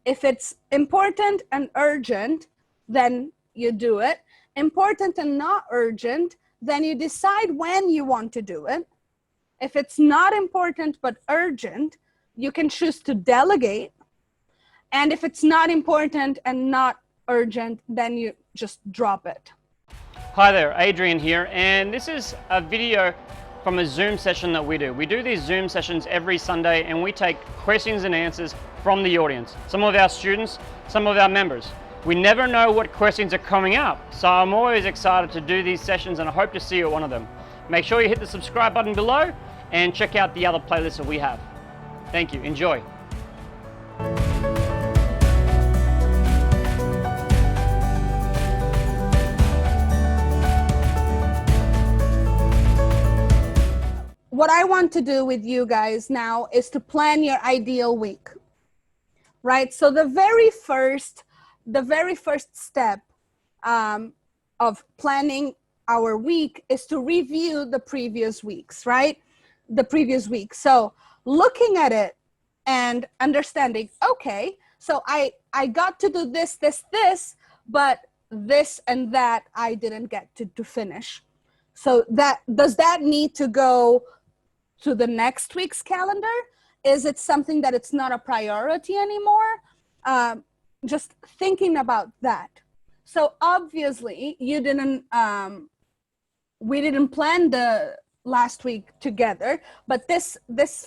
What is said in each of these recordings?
If it's important and urgent, then you do it. Important and not urgent, then you decide when you want to do it. If it's not important but urgent, you can choose to delegate. And if it's not important and not urgent, then you just drop it. Hi there, Adrian here, and this is a video from a Zoom session that we do. We do these Zoom sessions every Sunday, and we take questions and answers from the audience, some of our students, some of our members. We never know what questions are coming up, so I'm always excited to do these sessions, and I hope to see you at one of them. Make sure you hit the subscribe button below and check out the other playlists that we have. Thank you, enjoy. What I want to do with you guys now is to plan your ideal week, right? So the very first step of planning our week is to review the previous weeks, right? The previous week. So looking at it and understanding, okay, so I got to do this, but this and that I didn't get to finish. So does that need to go to the next week's calendar? Is it something that it's not a priority anymore? Just thinking about that. So obviously we didn't plan the last week together, but this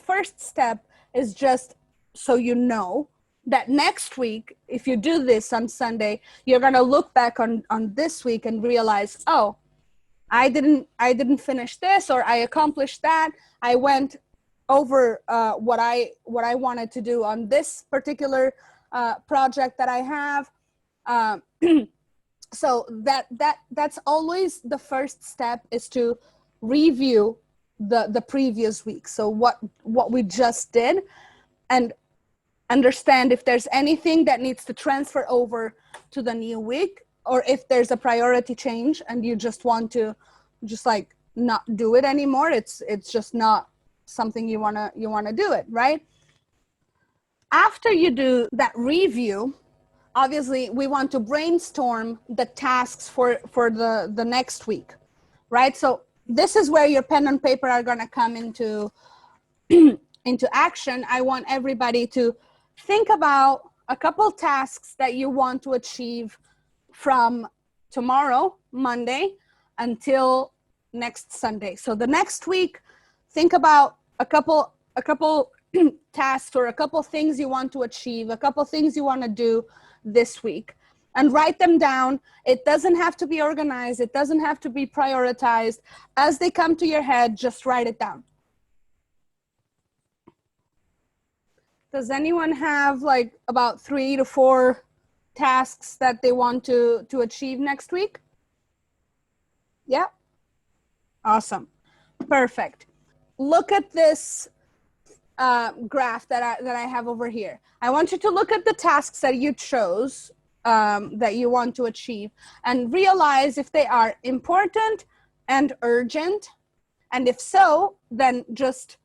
first step is just so you know that next week, if you do this on Sunday, you're gonna look back on this week and realize, oh, I didn't finish this, or I accomplished that. I went over what I wanted to do on this particular project that I have. So that's always the first step, is to review the previous week. So what we just did, and understand if there's anything that needs to transfer over to the new week, or if there's a priority change and you just want to like not do it anymore. It's just not something you wanna do it, right? After you do that review, obviously we want to brainstorm the tasks for the next week, right? So this is where your pen and paper are gonna come into action. I want everybody to think about a couple tasks that you want to achieve from tomorrow, Monday, until next Sunday. So the next week, think about a couple tasks or a couple things you want to achieve, a couple things you want to do this week, and write them down. It doesn't have to be organized. It doesn't have to be prioritized. As they come to your head, just write it down. Does anyone have like about 3 to 4 tasks that they want to achieve next week? Yeah. Awesome. Perfect. Look at this graph that I have over here. I want you to look at the tasks that you chose that you want to achieve, and realize if they are important and urgent, and if so, then just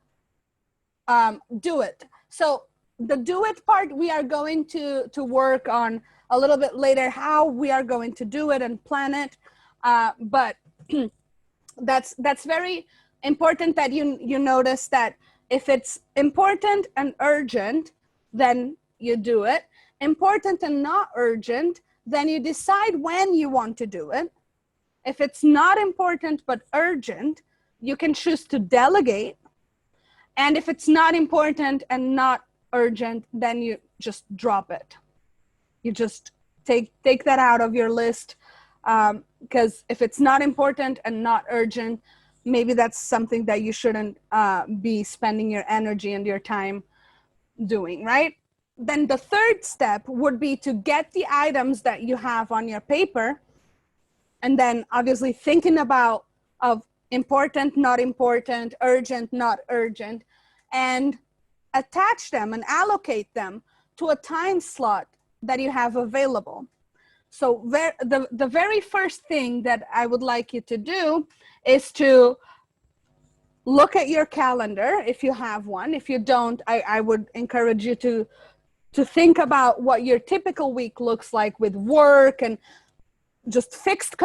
do it. So the do it part, we are going to work on a little bit later, how we are going to do it and plan it. But that's very important that you notice that if it's important and urgent, then you do it. Important and not urgent, then you decide when you want to do it. If it's not important but urgent, you can choose to delegate. And if it's not important and not urgent, then you just drop it. You just take that out of your list, because if it's not important and not urgent, maybe that's something that you shouldn't be spending your energy and your time doing, right? Then the third step would be to get the items that you have on your paper, and then obviously thinking about of important, not important, urgent, not urgent, and attach them and allocate them to a time slot that you have available. So the very first thing that I would like you to do is to look at your calendar if you have one. If you don't, I would encourage you to to think about what your typical week looks like with work and just fixed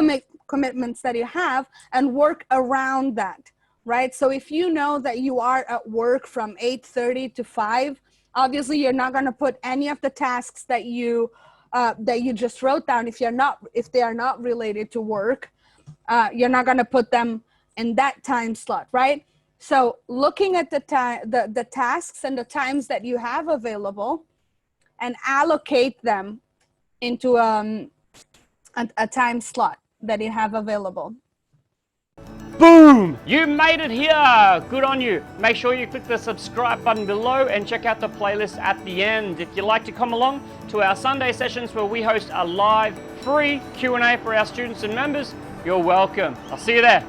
commitments that you have, and work around that, right? So if you know that you are at work from 8:30 to 5, obviously you're not going to put any of the tasks that you just wrote down, if they are not related to work, you're not going to put them in that time slot, right? So looking at the tasks and the times that you have available, and allocate them into a time slot that you have available. Boom! You made it here! Good on you. Make sure you click the subscribe button below and check out the playlist at the end. If you'd like to come along to our Sunday sessions where we host a live free Q&A for our students and members, you're welcome. I'll see you there.